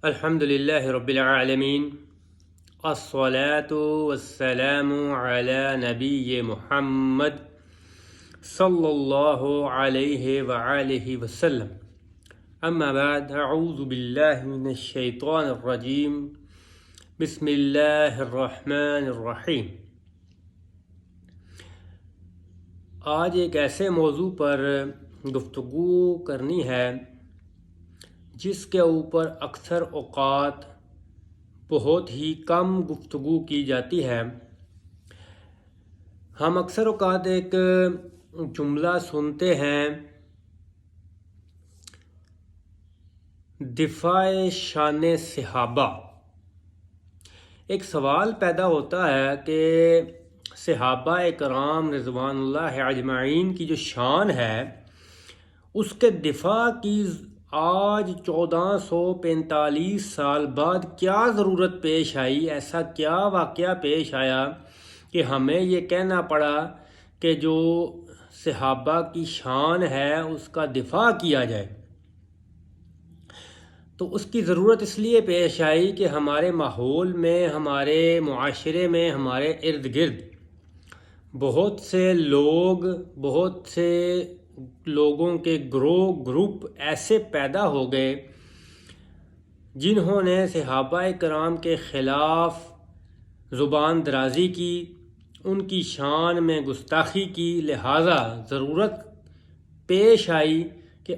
الحمد للہ رب العالمین الصلاة والسلام علی نبی محمد صلی اللہ علیہ وآلہ وسلم اما بعد اعوذ باللہ من الشیطان الرجیم بسم اللہ الرحمن الرحیم۔ آج ایک ایسے موضوع پر گفتگو کرنی ہے جس کے اوپر اکثر اوقات بہت ہی کم گفتگو کی جاتی ہے۔ ہم اکثر اوقات ایک جملہ سنتے ہیں، دفاع شان صحابہ۔ ایک سوال پیدا ہوتا ہے کہ صحابہ کرام رضوان اللہ اجمعین کی جو شان ہے اس کے دفاع کی آج 1445 سال بعد کیا ضرورت پیش آئی، ایسا کیا واقعہ پیش آیا کہ ہمیں یہ کہنا پڑا کہ جو صحابہ کی شان ہے اس کا دفاع کیا جائے۔ تو اس کی ضرورت اس لیے پیش آئی کہ ہمارے ماحول میں، ہمارے معاشرے میں، ہمارے ارد گرد بہت سے لوگوں کے گروپ ایسے پیدا ہو گئے جنہوں نے صحابہ کرام کے خلاف زبان درازی کی، ان کی شان میں گستاخی کی، لہٰذا ضرورت پیش آئی کہ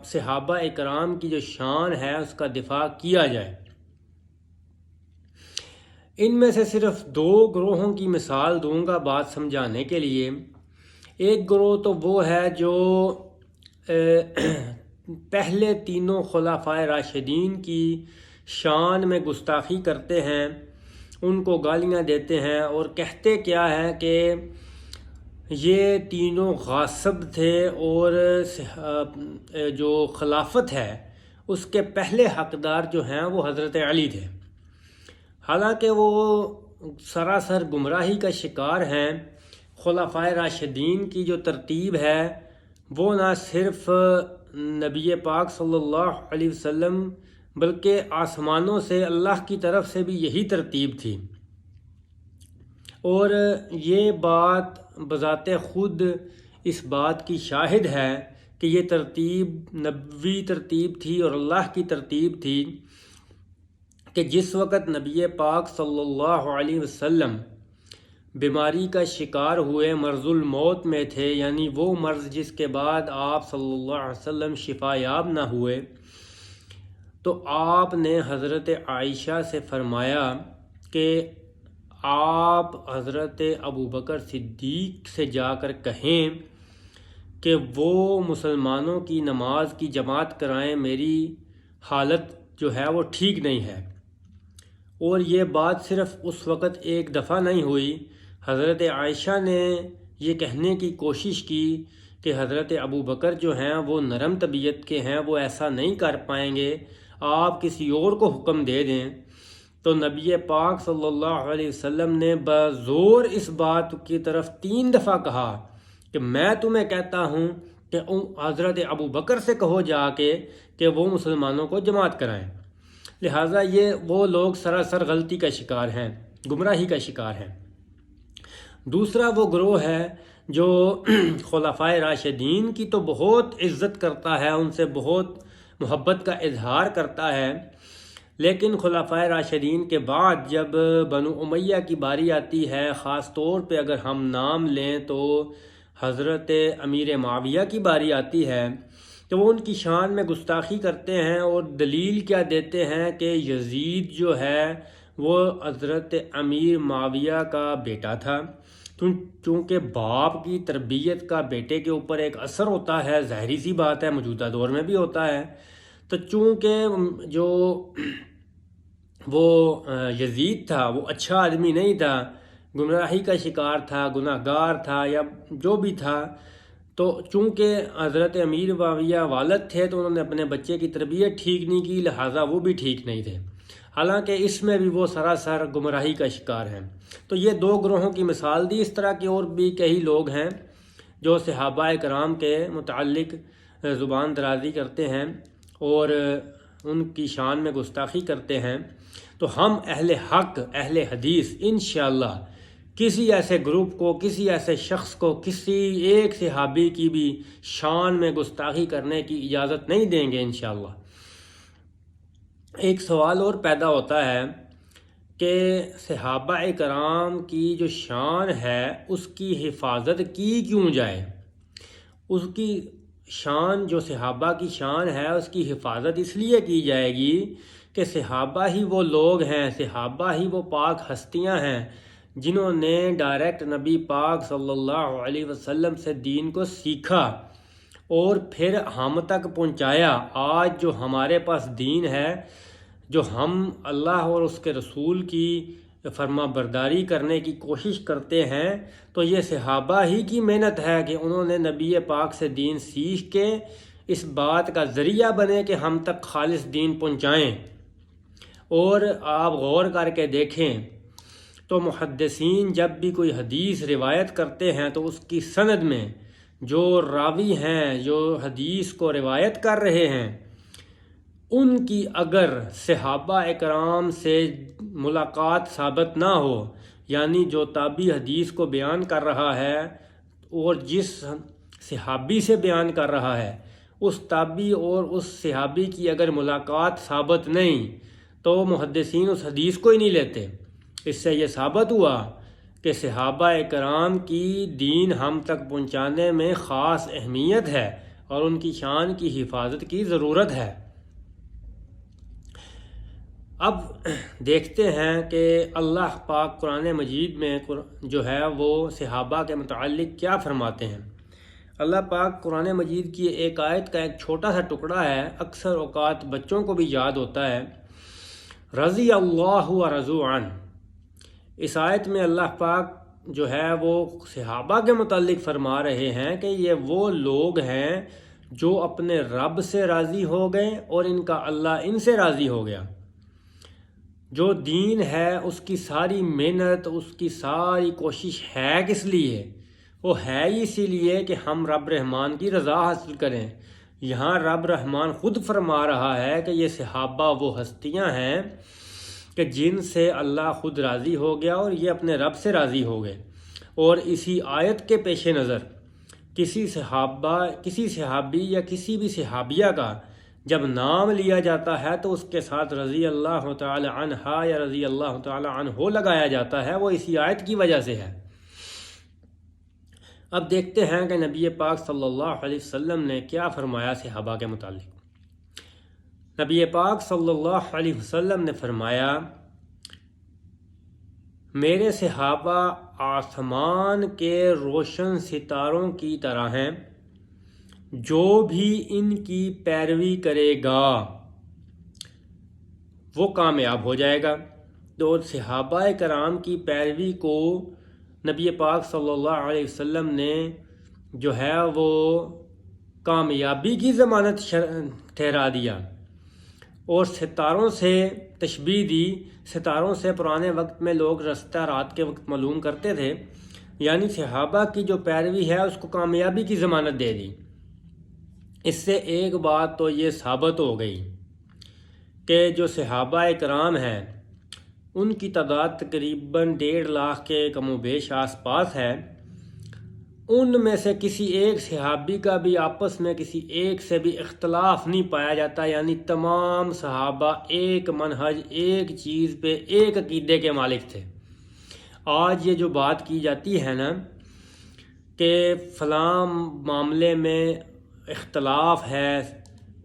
صحابہ کرام کی جو شان ہے اس کا دفاع کیا جائے۔ ان میں سے صرف 2 گروہوں کی مثال دوں گا بات سمجھانے کے لیے۔ ایک گروہ تو وہ ہے جو پہلے تینوں خلفائے راشدین کی شان میں گستاخی کرتے ہیں، ان کو گالیاں دیتے ہیں اور کہتے کیا ہے کہ یہ تینوں غاصب تھے اور جو خلافت ہے اس کے پہلے حقدار جو ہیں وہ حضرت علی تھے، حالانکہ وہ سراسر گمراہی کا شکار ہیں۔ خلفائے راشدین کی جو ترتیب ہے وہ نہ صرف نبی پاک صلی اللہ علیہ وسلم بلکہ آسمانوں سے اللہ کی طرف سے بھی یہی ترتیب تھی، اور یہ بات بذات خود اس بات کی شاہد ہے کہ یہ ترتیب نبوی ترتیب تھی اور اللہ کی ترتیب تھی کہ جس وقت نبی پاک صلی اللہ علیہ وسلم بیماری کا شکار ہوئے، مرض الموت میں تھے، یعنی وہ مرض جس کے بعد آپ صلی اللہ علیہ وسلم شفا یاب نہ ہوئے، تو آپ نے حضرت عائشہ سے فرمایا کہ آپ حضرت ابوبکر صدیق سے جا کر کہیں کہ وہ مسلمانوں کی نماز کی جماعت کرائیں، میری حالت جو ہے وہ ٹھیک نہیں ہے۔ اور یہ بات صرف اس وقت ایک دفعہ نہیں ہوئی، حضرت عائشہ نے یہ کہنے کی کوشش کی کہ حضرت ابوبکر جو ہیں وہ نرم طبیعت کے ہیں، وہ ایسا نہیں کر پائیں گے، آپ کسی اور کو حکم دے دیں۔ تو نبی پاک صلی اللہ علیہ وسلم نے بزور اس بات کی طرف 3 دفعہ کہا کہ میں تمہیں کہتا ہوں کہ حضرت ابوبکر سے کہو جا کے کہ وہ مسلمانوں کو جماعت کرائیں۔ لہٰذا یہ وہ لوگ سراسر غلطی کا شکار ہیں، گمراہی کا شکار ہیں۔ دوسرا وہ گروہ ہے جو خلفائے راشدین کی تو بہت عزت کرتا ہے، ان سے بہت محبت کا اظہار کرتا ہے، لیکن خلفائے راشدین کے بعد جب بنو امیہ کی باری آتی ہے، خاص طور پہ اگر ہم نام لیں تو حضرت امیر معاویہ کی باری آتی ہے، تو وہ ان کی شان میں گستاخی کرتے ہیں اور دلیل کیا دیتے ہیں کہ یزید جو ہے وہ حضرت امیر معاویہ کا بیٹا تھا، چونکہ باپ کی تربیت کا بیٹے کے اوپر ایک اثر ہوتا ہے، ظاہری سی بات ہے، موجودہ دور میں بھی ہوتا ہے۔ تو چونکہ جو وہ یزید تھا وہ اچھا آدمی نہیں تھا، گمراہی کا شکار تھا، گناہ گار تھا یا جو بھی تھا، تو چونکہ حضرت امیر معاویہ والد تھے تو انہوں نے اپنے بچے کی تربیت ٹھیک نہیں کی، لہٰذا وہ بھی ٹھیک نہیں تھے، حالانکہ اس میں بھی وہ سراسر گمراہی کا شکار ہیں۔ تو یہ 2 گروہوں کی مثال دی۔ اس طرح کے اور بھی کئی لوگ ہیں جو صحابہ کرام کے متعلق زبان درازی کرتے ہیں اور ان کی شان میں گستاخی کرتے ہیں، تو ہم اہل حق، اہل حدیث انشاءاللہ کسی ایسے گروپ کو، کسی ایسے شخص کو، کسی ایک صحابی کی بھی شان میں گستاخی کرنے کی اجازت نہیں دیں گے انشاءاللہ۔ ایک سوال اور پیدا ہوتا ہے کہ صحابہ کرام کی جو شان ہے اس کی حفاظت کی کیوں جائے؟ اس کی شان، جو صحابہ کی شان ہے، اس کی حفاظت اس لیے کی جائے گی کہ صحابہ ہی وہ لوگ ہیں، صحابہ ہی وہ پاک ہستیاں ہیں جنہوں نے ڈائریکٹ نبی پاک صلی اللہ علیہ وسلم سے دین کو سیکھا اور پھر ہم تک پہنچایا۔ آج جو ہمارے پاس دین ہے، جو ہم اللہ اور اس کے رسول کی فرما برداری کرنے کی کوشش کرتے ہیں، تو یہ صحابہ ہی کی محنت ہے کہ انہوں نے نبی پاک سے دین سیکھ کے اس بات کا ذریعہ بنے کہ ہم تک خالص دین پہنچائیں۔ اور آپ غور کر کے دیکھیں تو محدثین جب بھی کوئی حدیث روایت کرتے ہیں تو اس کی سند میں جو راوی ہیں، جو حدیث کو روایت کر رہے ہیں، ان کی اگر صحابہ اکرام سے ملاقات ثابت نہ ہو، یعنی جو تابعی حدیث کو بیان کر رہا ہے اور جس صحابی سے بیان کر رہا ہے، اس تابعی اور اس صحابی کی اگر ملاقات ثابت نہیں تو محدثین اس حدیث کو ہی نہیں لیتے۔ اس سے یہ ثابت ہوا کہ صحابہ اکرام کی دین ہم تک پہنچانے میں خاص اہمیت ہے اور ان کی شان کی حفاظت کی ضرورت ہے۔ اب دیکھتے ہیں کہ اللہ پاک قرآن مجید میں جو ہے وہ صحابہ کے متعلق کیا فرماتے ہیں۔ اللہ پاک قرآن مجید کی ایک آیت کا ایک چھوٹا سا ٹکڑا ہے، اکثر اوقات بچوں کو بھی یاد ہوتا ہے، رضی اللہ و رضوا عنہ۔ اس آیت میں اللہ پاک جو ہے وہ صحابہ کے متعلق فرما رہے ہیں کہ یہ وہ لوگ ہیں جو اپنے رب سے راضی ہو گئے اور ان کا اللہ ان سے راضی ہو گیا۔ جو دین ہے اس کی ساری محنت، اس کی ساری کوشش ہے کس لیے؟ وہ ہے اسی لیے کہ ہم رب رحمان کی رضا حاصل کریں۔ یہاں رب رحمان خود فرما رہا ہے کہ یہ صحابہ وہ ہستیاں ہیں کہ جن سے اللہ خود راضی ہو گیا اور یہ اپنے رب سے راضی ہو گئے۔ اور اسی آیت کے پیش نظر کسی صحابی یا کسی بھی صحابیہ کا جب نام لیا جاتا ہے تو اس کے ساتھ رضی اللہ تعالی عنہا یا رضی اللہ تعالی عنہ لگایا جاتا ہے، وہ اسی آیت کی وجہ سے ہے۔ اب دیکھتے ہیں کہ نبی پاک صلی اللہ علیہ وسلم نے کیا فرمایا صحابہ کے متعلق۔ نبی پاک صلی اللہ علیہ وسلم نے فرمایا، میرے صحابہ آسمان کے روشن ستاروں کی طرح ہیں، جو بھی ان کی پیروی کرے گا وہ کامیاب ہو جائے گا۔ تو صحابہ کرام کی پیروی کو نبی پاک صلی اللہ علیہ وسلم نے جو ہے وہ کامیابی کی ضمانت ٹھہرا دیا، اور ستاروں سے تشبیہ دی۔ ستاروں سے پرانے وقت میں لوگ رستہ رات کے وقت معلوم کرتے تھے، یعنی صحابہ کی جو پیروی ہے اس کو کامیابی کی ضمانت دے دی۔ اس سے ایک بات تو یہ ثابت ہو گئی کہ جو صحابہ کرام ہیں ان کی تعداد تقریباً 1.5 لاکھ کے کم و بیش آس پاس ہے۔ ان میں سے کسی ایک صحابی کا بھی آپس میں کسی ایک سے بھی اختلاف نہیں پایا جاتا، یعنی تمام صحابہ ایک منہج، ایک چیز پہ، ایک عقیدے کے مالک تھے۔ آج یہ جو بات کی جاتی ہے نا کہ فلاں معاملے میں اختلاف ہے،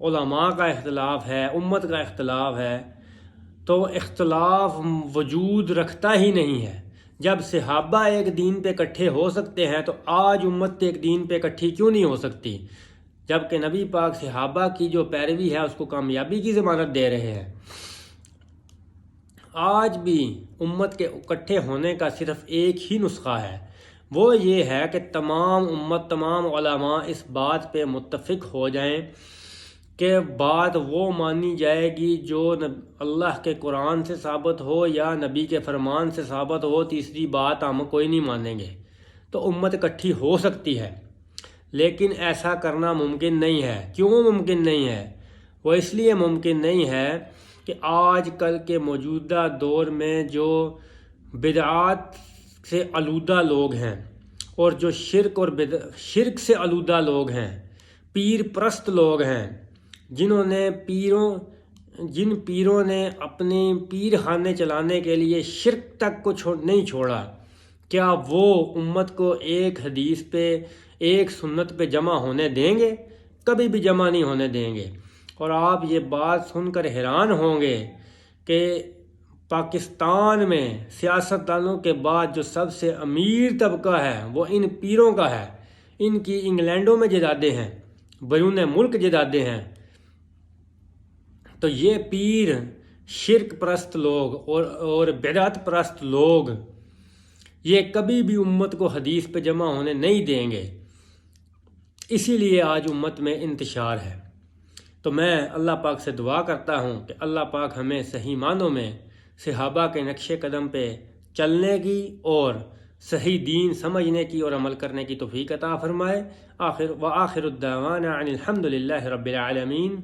علماء کا اختلاف ہے، امت کا اختلاف ہے، تو اختلاف وجود رکھتا ہی نہیں ہے۔ جب صحابہ ایک دین پہ اکٹھے ہو سکتے ہیں تو آج امت ایک دین پہ اکٹھی کیوں نہیں ہو سکتی؟ جبکہ نبی پاک صحابہ کی جو پیروی ہے اس کو کامیابی کی ضمانت دے رہے ہیں۔ آج بھی امت کے اکٹھے ہونے کا صرف ایک ہی نسخہ ہے، وہ یہ ہے کہ تمام امت، تمام علماء اس بات پہ متفق ہو جائیں کہ بات وہ مانی جائے گی جو اللہ کے قرآن سے ثابت ہو یا نبی کے فرمان سے ثابت ہو، تیسری بات ہم کوئی نہیں مانیں گے، تو امت اکٹھی ہو سکتی ہے۔ لیکن ایسا کرنا ممکن نہیں ہے۔ کیوں ممکن نہیں ہے؟ وہ اس لیے ممکن نہیں ہے کہ آج کل کے موجودہ دور میں جو بدعات سے آلودہ لوگ ہیں اور جو شرک سے آلودہ لوگ ہیں، پیر پرست لوگ ہیں، جن پیروں نے اپنے پیر خانے چلانے کے لیے شرک تک کو نہیں چھوڑا، کیا وہ امت کو ایک حدیث پہ، ایک سنت پہ جمع ہونے دیں گے؟ کبھی بھی جمع نہیں ہونے دیں گے۔ اور آپ یہ بات سن کر حیران ہوں گے کہ پاکستان میں سیاستدانوں کے بعد جو سب سے امیر طبقہ ہے وہ ان پیروں کا ہے۔ ان کی انگلینڈوں میں جائیدادیں ہیں، بیرون ملک جائیدادیں ہیں۔ تو یہ پیر شرک پرست لوگ اور بدعت پرست لوگ یہ کبھی بھی امت کو حدیث پہ جمع ہونے نہیں دیں گے۔ اسی لیے آج امت میں انتشار ہے۔ تو میں اللہ پاک سے دعا کرتا ہوں کہ اللہ پاک ہمیں صحیح معنوں میں صحابہ کے نقش قدم پہ چلنے کی اور صحیح دین سمجھنے کی اور عمل کرنے کی توفیق عطا فرمائے۔ آخر الدعوانا ان الحمد للہ رب العالمین۔